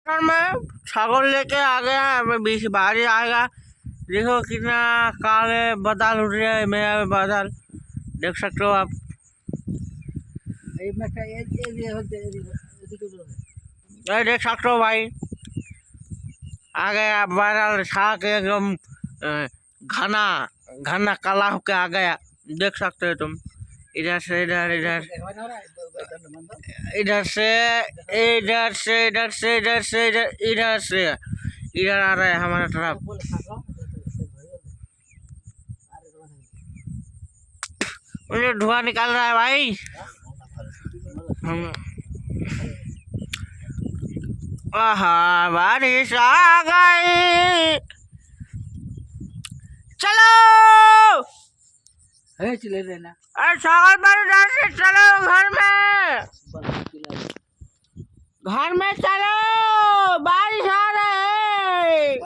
और मैं छागल लेके आ गया, मैं बीच बाहर आएगा। देखो कितना काले बादल उड़ रहे हैं, मेरा बादल देख सकते हो आप। ये देख सकते हो भाई, आ गया बादल छा के एकदम घना घना काला होके आ गया, देख सकते हो तुम। इधर से इधर, इधर इधर से इधर से इधर से इधर से इधर इधर से इधर आ रहा है हमारा तरफ। मुझे धुआं निकाल रहा है भाई। आहा, बारिश आ गई, चलो चले रहना। अरे सागर पर से चलो घर में चलो, बारिश आ रही है।